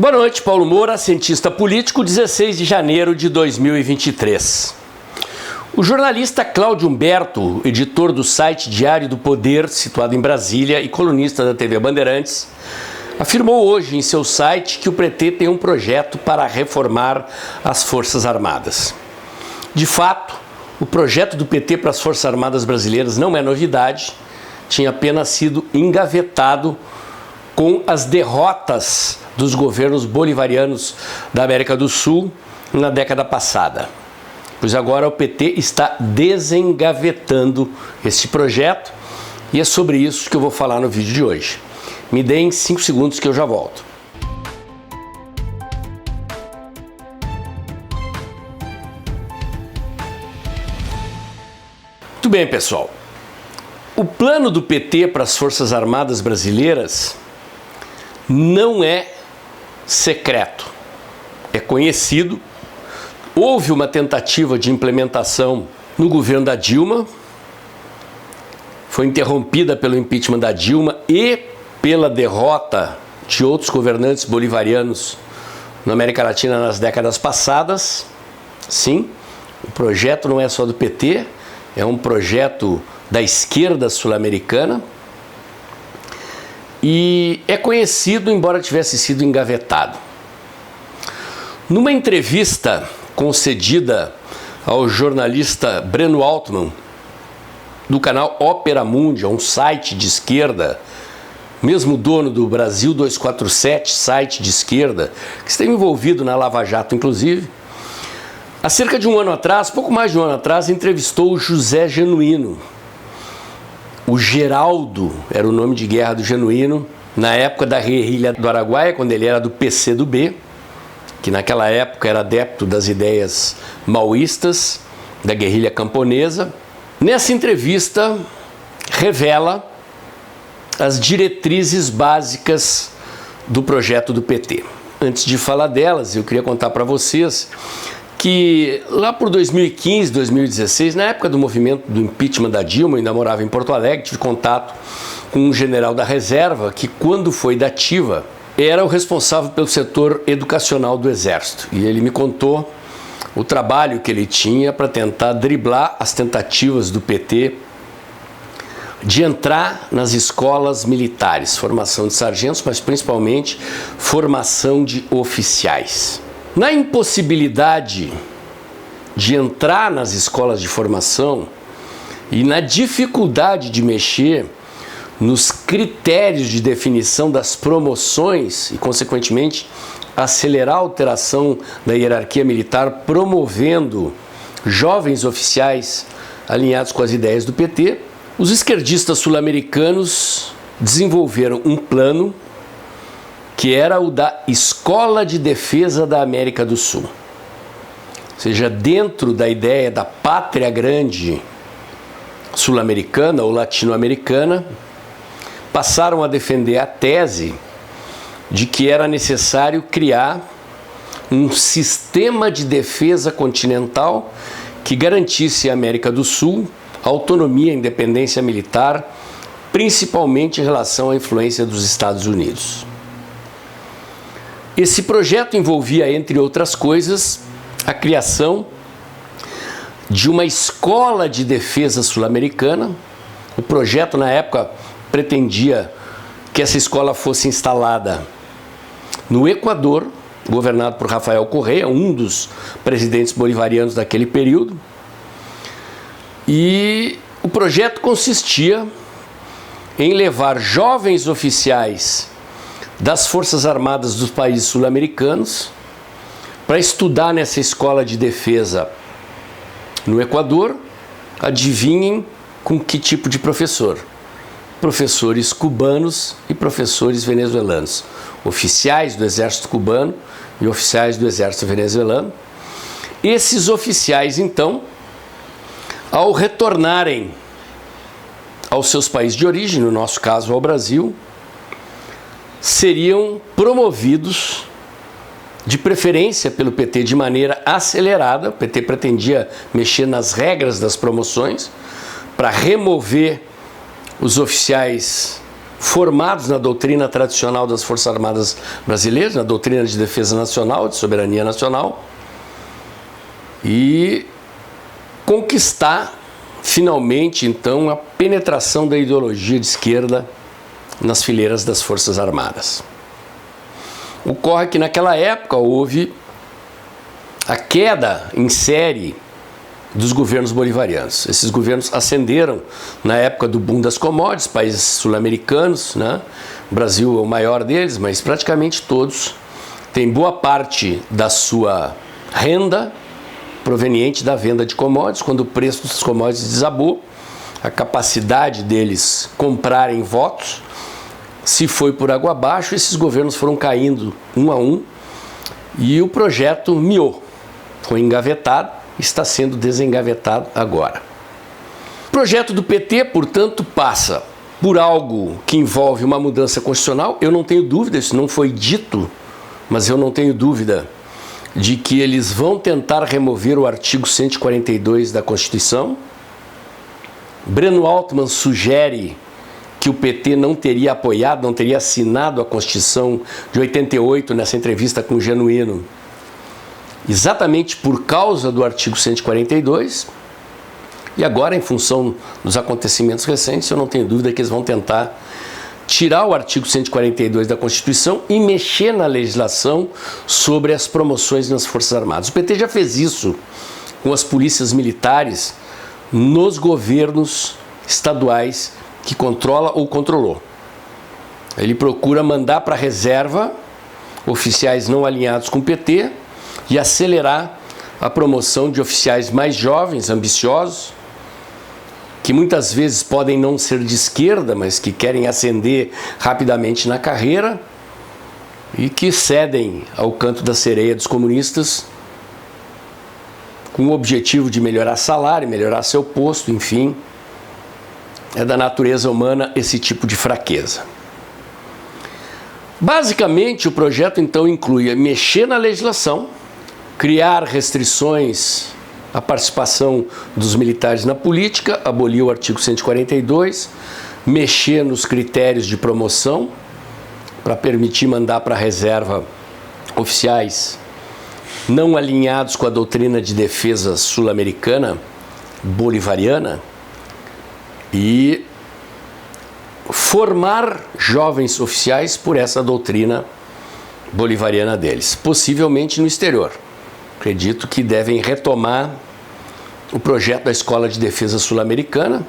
Boa noite, Paulo Moura, cientista político, 16 de janeiro de 2023. O jornalista Cláudio Humberto, editor do site Diário do Poder, situado em Brasília, e colunista da TV Bandeirantes, afirmou hoje em seu site que o PT tem um projeto para reformar as Forças Armadas. De fato, o projeto do PT para as Forças Armadas brasileiras não é novidade, tinha apenas sido engavetado com as derrotas dos governos bolivarianos da América do Sul na década passada. Pois agora o PT está desengavetando esse projeto e é sobre isso que eu vou falar no vídeo de hoje. Me deem 5 segundos que eu já volto. Muito bem, pessoal. O plano do PT para as Forças Armadas brasileiras não é secreto, é conhecido. Houve uma tentativa de implementação no governo da Dilma, foi interrompida pelo impeachment da Dilma e pela derrota de outros governantes bolivarianos na América Latina nas décadas passadas. Sim, o projeto não é só do PT, é um projeto da esquerda sul-americana. E é conhecido, embora tivesse sido engavetado. Numa entrevista concedida ao jornalista Breno Altman, do canal Ópera Mundi, um site de esquerda, mesmo dono do Brasil 247, site de esquerda, que esteve envolvido na Lava Jato, inclusive, há cerca de um ano atrás, pouco mais de um ano atrás, entrevistou o José Genuíno. O Geraldo era o nome de guerra do Genuíno, na época da guerrilha do Araguaia, quando ele era do PCdoB, que naquela época era adepto das ideias maoístas, da guerrilha camponesa. Nessa entrevista, revela as diretrizes básicas do projeto do PT. Antes de falar delas, eu queria contar para vocês que lá por 2015, 2016, na época do movimento do impeachment da Dilma, eu ainda morava em Porto Alegre, tive contato com um general da reserva que, quando foi da ativa, era o responsável pelo setor educacional do Exército. E ele me contou o trabalho que ele tinha para tentar driblar as tentativas do PT de entrar nas escolas militares, formação de sargentos, mas principalmente formação de oficiais. Na impossibilidade de entrar nas escolas de formação e na dificuldade de mexer nos critérios de definição das promoções e, consequentemente, acelerar a alteração da hierarquia militar, promovendo jovens oficiais alinhados com as ideias do PT, os esquerdistas sul-americanos desenvolveram um plano que era o da Escola de Defesa da América do Sul. Ou seja, dentro da ideia da pátria grande sul-americana ou latino-americana, passaram a defender a tese de que era necessário criar um sistema de defesa continental que garantisse à América do Sul autonomia e independência militar, principalmente em relação à influência dos Estados Unidos. Esse projeto envolvia, entre outras coisas, a criação de uma escola de defesa sul-americana. O projeto, na época, pretendia que essa escola fosse instalada no Equador, governado por Rafael Correa, um dos presidentes bolivarianos daquele período. E o projeto consistia em levar jovens oficiais das Forças Armadas dos países sul-americanos para estudar nessa escola de defesa no Equador. Adivinhem com que tipo de professor? Professores cubanos e professores venezuelanos, oficiais do exército cubano e oficiais do exército venezuelano. Esses oficiais, então, ao retornarem aos seus países de origem, no nosso caso ao Brasil, seriam promovidos, de preferência pelo PT, de maneira acelerada. O PT pretendia mexer nas regras das promoções para remover os oficiais formados na doutrina tradicional das Forças Armadas brasileiras, na doutrina de defesa nacional, de soberania nacional, e conquistar finalmente então a penetração da ideologia de esquerda nas fileiras das Forças Armadas. Ocorre que naquela época houve a queda em série dos governos bolivarianos. Esses governos ascenderam na época do boom das commodities, países sul-americanos, né? O Brasil é o maior deles, mas praticamente todos têm boa parte da sua renda proveniente da venda de commodities. Quando o preço dos commodities desabou, a capacidade deles comprarem votos se foi por água abaixo. Esses governos foram caindo um a um e o projeto miou, foi engavetado, está sendo desengavetado agora. O projeto do PT, portanto, passa por algo que envolve uma mudança constitucional. Eu não tenho dúvida, isso não foi dito, mas eu não tenho dúvida de que eles vão tentar remover o artigo 142 da Constituição. Breno Altman sugere que o PT não teria apoiado, não teria assinado a Constituição de 88 nessa entrevista com o Genuíno, exatamente por causa do artigo 142, e agora, em função dos acontecimentos recentes, eu não tenho dúvida que eles vão tentar tirar o artigo 142 da Constituição e mexer na legislação sobre as promoções nas Forças Armadas. O PT já fez isso com as polícias militares nos governos estaduais que controla ou controlou. Ele procura mandar para a reserva oficiais não alinhados com o PT e acelerar a promoção de oficiais mais jovens, ambiciosos, que muitas vezes podem não ser de esquerda, mas que querem ascender rapidamente na carreira e que cedem ao canto da sereia dos comunistas com o objetivo de melhorar salário, melhorar seu posto, enfim. É da natureza humana esse tipo de fraqueza. Basicamente, o projeto então inclui mexer na legislação, criar restrições à participação dos militares na política, abolir o artigo 142, mexer nos critérios de promoção para permitir mandar para a reserva oficiais não alinhados com a doutrina de defesa sul-americana, bolivariana, e formar jovens oficiais por essa doutrina bolivariana deles, possivelmente no exterior. Acredito que devem retomar o projeto da Escola de Defesa Sul-Americana,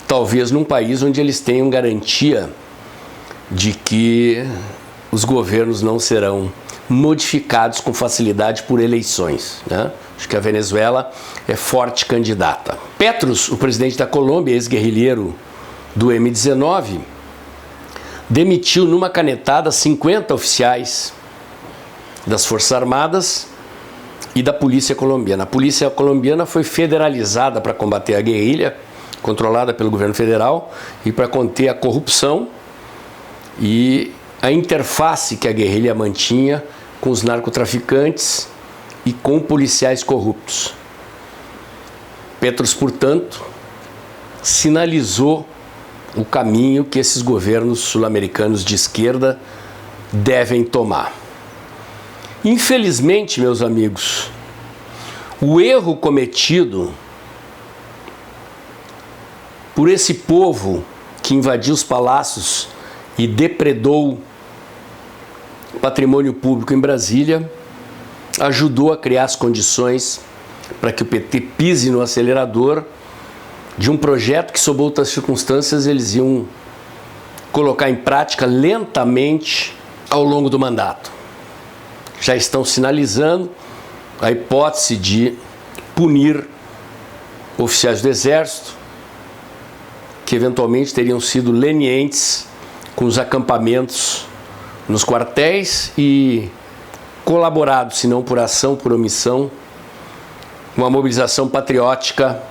talvez num país onde eles tenham garantia de que os governos não serão modificados com facilidade por eleições, né? Acho que a Venezuela é forte candidata. Petros, o presidente da Colômbia, ex-guerrilheiro do M-19, demitiu numa canetada 50 oficiais das Forças Armadas e da Polícia Colombiana. A Polícia Colombiana foi federalizada para combater a guerrilha, controlada pelo governo federal, e para conter a corrupção e a interface que a guerrilha mantinha com os narcotraficantes e com policiais corruptos. Petros, portanto, sinalizou o caminho que esses governos sul-americanos de esquerda devem tomar. Infelizmente, meus amigos, o erro cometido por esse povo que invadiu os palácios e depredou o patrimônio público em Brasília ajudou a criar as condições para que o PT pise no acelerador de um projeto que, sob outras circunstâncias, eles iam colocar em prática lentamente ao longo do mandato. Já estão sinalizando a hipótese de punir oficiais do Exército que eventualmente teriam sido lenientes com os acampamentos nos quartéis e colaborado, se não por ação, por omissão, com a mobilização patriótica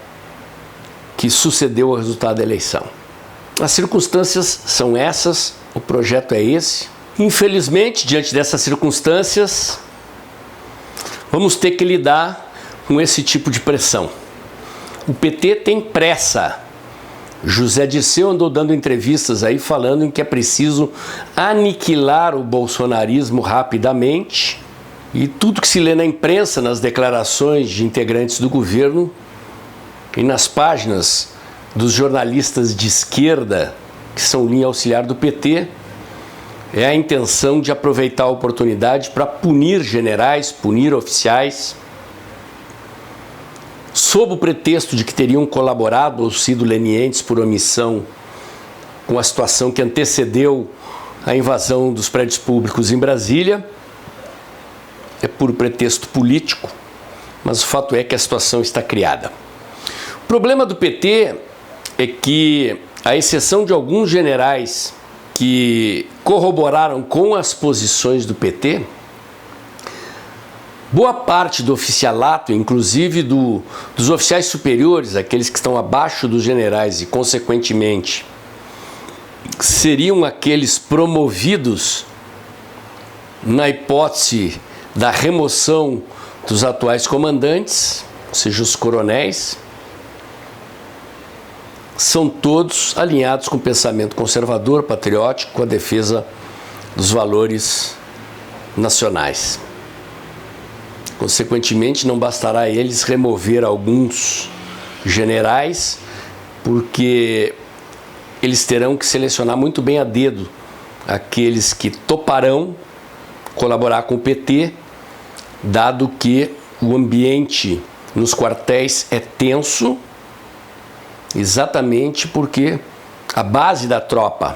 que sucedeu ao resultado da eleição. As circunstâncias são essas, o projeto é esse. Infelizmente, diante dessas circunstâncias, vamos ter que lidar com esse tipo de pressão. O PT tem pressa José Dirceu andou dando entrevistas aí falando em que é preciso aniquilar o bolsonarismo rapidamente, e tudo que se lê na imprensa, nas declarações de integrantes do governo e nas páginas dos jornalistas de esquerda, que são linha auxiliar do PT, é a intenção de aproveitar a oportunidade para punir generais, punir oficiais, sob o pretexto de que teriam colaborado ou sido lenientes por omissão com a situação que antecedeu a invasão dos prédios públicos em Brasília. É por pretexto político, mas o fato é que a situação está criada. O problema do PT é que, à exceção de alguns generais que corroboraram com as posições do PT, boa parte do oficialato, inclusive dos oficiais superiores, aqueles que estão abaixo dos generais e, consequentemente, seriam aqueles promovidos na hipótese da remoção dos atuais comandantes, ou seja, os coronéis, são todos alinhados com o pensamento conservador, patriótico, com a defesa dos valores nacionais. Consequentemente, não bastará a eles remover alguns generais, porque eles terão que selecionar muito bem a dedo aqueles que toparão colaborar com o PT, dado que o ambiente nos quartéis é tenso, exatamente porque a base da tropa,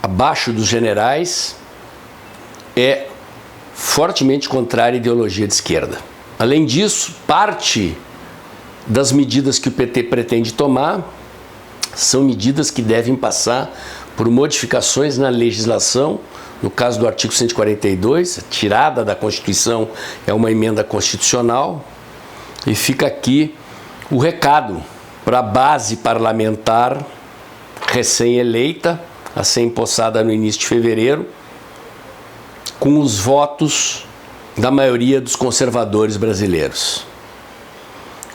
abaixo dos generais, é fortemente contrária à ideologia de esquerda. Além disso, parte das medidas que o PT pretende tomar são medidas que devem passar por modificações na legislação. No caso do artigo 142, a tirada da Constituição é uma emenda constitucional, e fica aqui o recado para a base parlamentar recém-eleita, a ser empossada no início de fevereiro, com os votos da maioria dos conservadores brasileiros.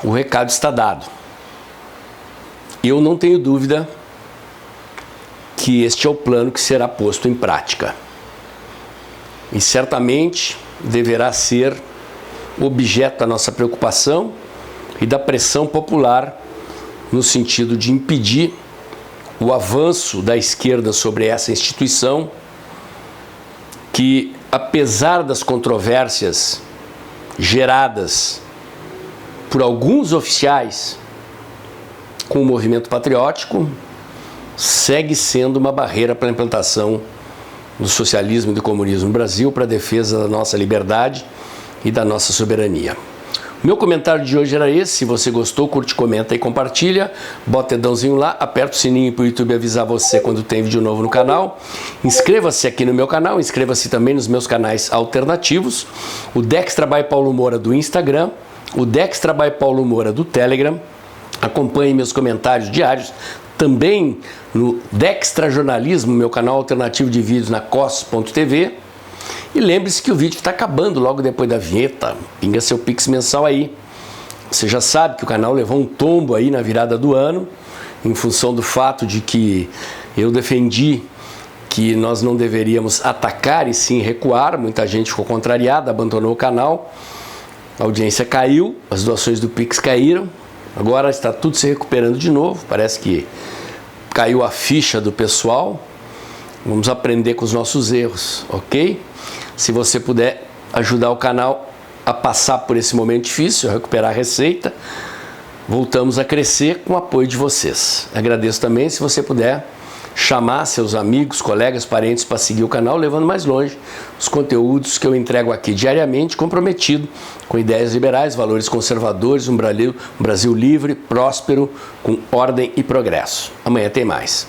O recado está dado. Eu não tenho dúvida que este é o plano que será posto em prática. E certamente deverá ser objeto da nossa preocupação e da pressão popular, no sentido de impedir o avanço da esquerda sobre essa instituição, que, apesar das controvérsias geradas por alguns oficiais com o movimento patriótico, segue sendo uma barreira para a implantação do socialismo e do comunismo no Brasil, para a defesa da nossa liberdade e da nossa soberania. Meu comentário de hoje era esse. Se você gostou, curte, comenta e compartilha. Bota o dedãozinho lá, aperta o sininho para o YouTube avisar você quando tem vídeo novo no canal. Inscreva-se aqui no meu canal, inscreva-se também nos meus canais alternativos. O Dextra by Paulo Moura do Instagram, o Dextra by Paulo Moura do Telegram. Acompanhe meus comentários diários também no Dextra Jornalismo, meu canal alternativo de vídeos na cos.tv. E lembre-se que o vídeo está acabando logo depois da vinheta. Pinga seu Pix mensal aí. Você já sabe que o canal levou um tombo aí na virada do ano, em função do fato de que eu defendi que nós não deveríamos atacar e sim recuar. Muita gente ficou contrariada, abandonou o canal. A audiência caiu, as doações do Pix caíram. Agora está tudo se recuperando de novo. Parece que caiu a ficha do pessoal. Vamos aprender com os nossos erros, ok? Se você puder ajudar o canal a passar por esse momento difícil, a recuperar a receita, voltamos a crescer com o apoio de vocês. Agradeço também se você puder chamar seus amigos, colegas, parentes para seguir o canal, levando mais longe os conteúdos que eu entrego aqui diariamente, comprometido com ideias liberais, valores conservadores, um Brasil livre, próspero, com ordem e progresso. Amanhã tem mais.